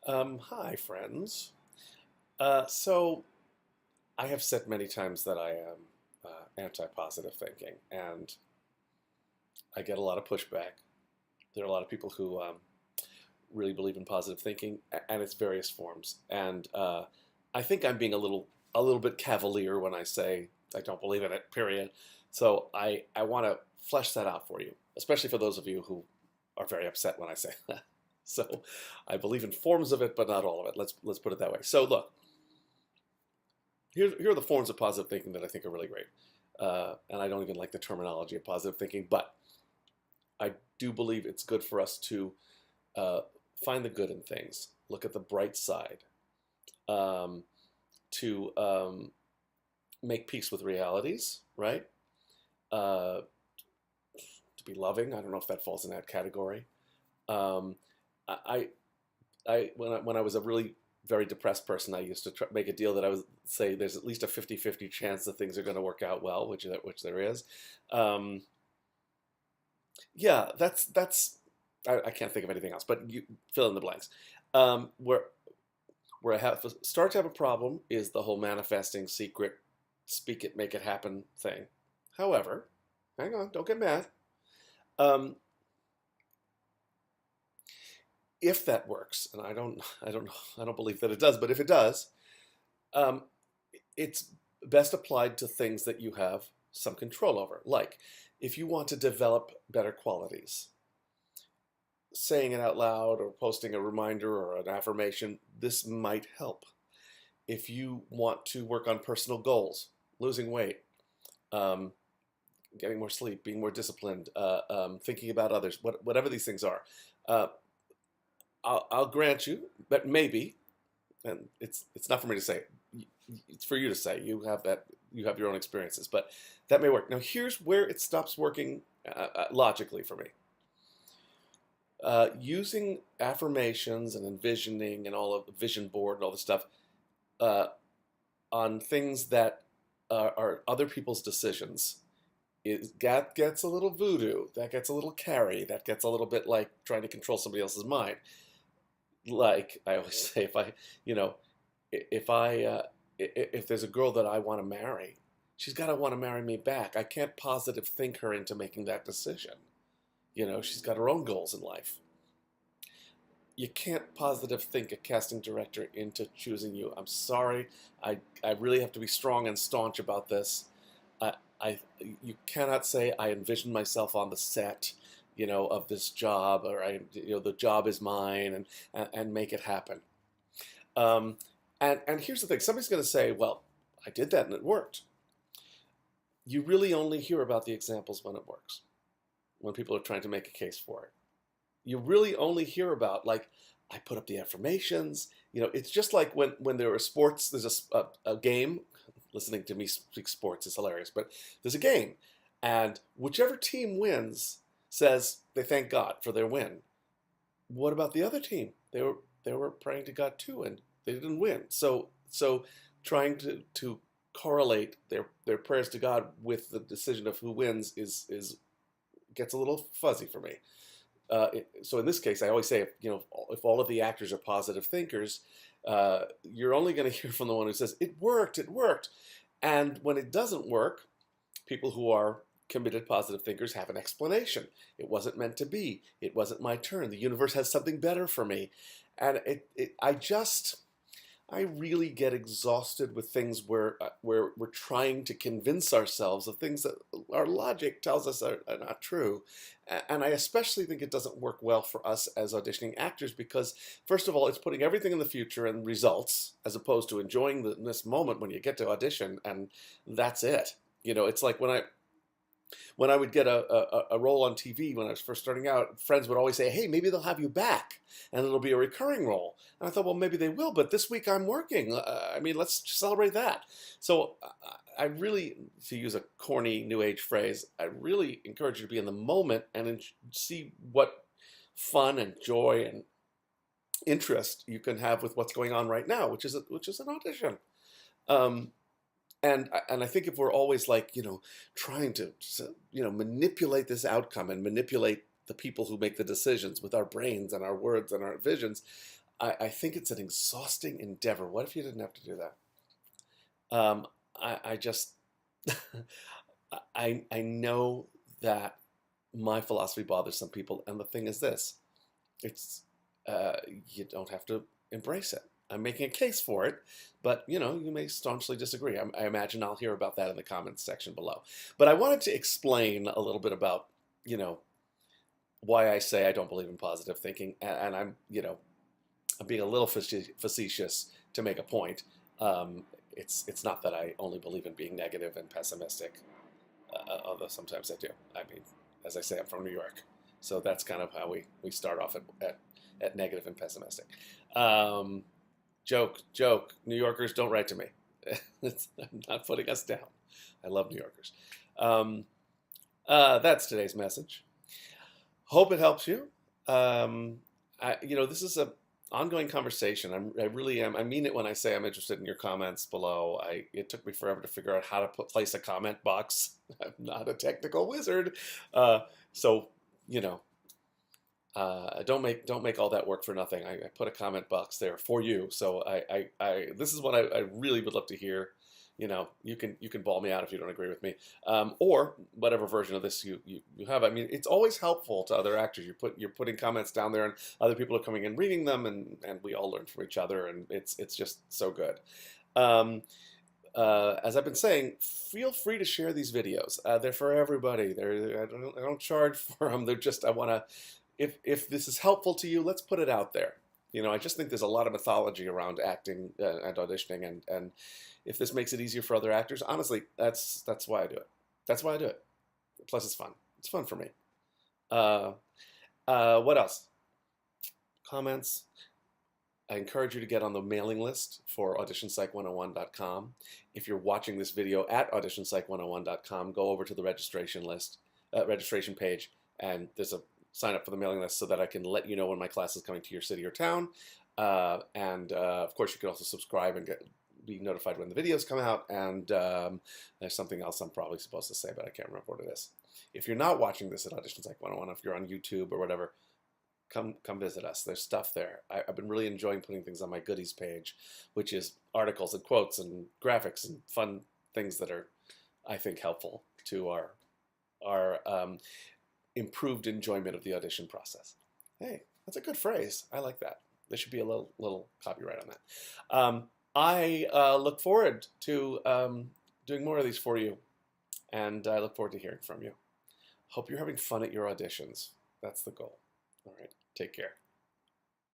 Hi, friends. So I have said many times that I am anti-positive thinking, and I get a lot of pushback. There are a lot of people who really believe in positive thinking and its various forms, and I think I'm being a little bit cavalier when I say I don't believe in it. Period. So I want to flesh that out for you, especially for those of you who are very upset when I say that. So I believe in forms of it, but not all of it. Let's put it that way. So look, here are the forms of positive thinking that I think are really great. And I don't even like the terminology of positive thinking, but I do believe it's good for us to uh, find the good in things, look at the bright side, um, to make peace with realities, right? Uh, to be loving. I don't know if that falls in that category. Um, I, when I was a really very depressed person, I used to make a deal that I would say there's at least a 50-50 chance that things are going to work out well, which there is. Um, yeah, that's I can't think of anything else, but you fill in the blanks. Where I have start to have a problem is the whole manifesting secret, speak it, make it happen thing. However, hang on, don't get mad. Um, if that works, and I don't believe that it does, but if it does, um, it's best applied to things that you have some control over. Like if you want to develop better qualities, saying it out loud or posting a reminder or an affirmation, this might help. If you want to work on personal goals, losing weight, um, getting more sleep, being more disciplined, thinking about others, whatever these things are, uh, I'll grant you, but maybe, and it's not for me to say, it's for you to say. You have your own experiences, but that may work. Now, here's where it stops working logically for me. Using affirmations and envisioning and all of the vision board and all this stuff uh, on things that are other people's decisions that gets a little voodoo. That gets a little carry. That gets a little bit like trying to control somebody else's mind. Like I always say, you know, if I if there's a girl that I want to marry, she's got to want to marry me back. I can't positive think her into making that decision. She's got her own goals in life. You can't positive think a casting director into choosing you. I'm sorry. I really have to be strong and staunch about this. I, you cannot say I envision myself on the set, of this job, or the job is mine, and make it happen. Um, and here's the thing: somebody's going to say, "Well, I did that and it worked." You really only hear about the examples when it works, when people are trying to make a case for it. You really only hear about, like, I put up the affirmations. It's just like when there are sports. There's a game. Listening to me speak sports is hilarious, but there's a game, and whichever team wins says they thank God for their win. What about the other team? They were praying to God too, and they didn't win. So trying to correlate their prayers to God with the decision of who wins is gets a little fuzzy for me. So in this case, I always say, if all of the actors are positive thinkers, you're only going to hear from the one who says it worked, it worked. And when it doesn't work, people who are committed positive thinkers have an explanation. It wasn't meant to be. It wasn't my turn. The universe has something better for me. And I really get exhausted with things where we're trying to convince ourselves of things that our logic tells us are not true. And I especially think it doesn't work well for us as auditioning actors because, first of all, it's putting everything in the future and results as opposed to enjoying this moment when you get to audition and that's it. It's like when I would get a role on TV when I was first starting out, friends would always say, "Hey, maybe they'll have you back, and it'll be a recurring role." And I thought, well, maybe they will, but this week I'm working. I mean, let's celebrate that. So I really, to use a corny new age phrase, I really encourage you to be in the moment and see what fun and joy and interest you can have with what's going on right now, which is an audition. Um, and I think if we're always like, trying to, manipulate this outcome and manipulate the people who make the decisions with our brains and our words and our visions, I think it's an exhausting endeavor. What if you didn't have to do that? I just I know that my philosophy bothers some people, and the thing is this: it's you don't have to embrace it. I'm making a case for it, but you may staunchly disagree. I imagine I'll hear about that in the comments section below. But I wanted to explain a little bit about you know why I say I don't believe in positive thinking, and I'm being a little facetious to make a point. It's not that I only believe in being negative and pessimistic, although sometimes I do. I mean, as I say, I'm from New York, so that's kind of how we start off at negative and pessimistic. Um, joke. New Yorkers, don't write to me. I'm not putting us down. I love New Yorkers. Um, that's today's message. Hope it helps you. This is a ongoing conversation. I really am. I mean it when I say I'm interested in your comments below. It took me forever to figure out how to place a comment box. I'm not a technical wizard, so you know, don't make all that work for nothing. I put a comment box there for you. So this is what I really would love to hear. You can ball me out if you don't agree with me, or whatever version of this you have. I mean, it's always helpful to other actors. You're putting comments down there, and other people are coming and reading them, and we all learn from each other, and it's just so good. As I've been saying, feel free to share these videos. They're for everybody. I don't charge for them. They're just I want to. If this is helpful to you, let's put it out there. I just think there's a lot of mythology around acting and auditioning, and if this makes it easier for other actors, honestly, that's why I do it. That's why I do it. Plus, it's fun. It's fun for me. What else? Comments. I encourage you to get on the mailing list for auditionpsych101.com. If you're watching this video at auditionpsych101.com, go over to the registration page, and there's a sign up for the mailing list so that I can let you know when my class is coming to your city or town. Of course, you can also subscribe and be notified when the videos come out. And there's something else I'm probably supposed to say, but I can't remember what it is. If you're not watching this at Audition Psych 101, if you're on YouTube or whatever, come visit us. There's stuff there. I've been really enjoying putting things on my goodies page, which is articles and quotes and graphics and fun things that are, I think, helpful to our improved enjoyment of the audition process. Hey, that's a good phrase. I like that. There should be a little copyright on that. I look forward to doing more of these for you, and I look forward to hearing from you. Hope you're having fun at your auditions. That's the goal. All right, take care.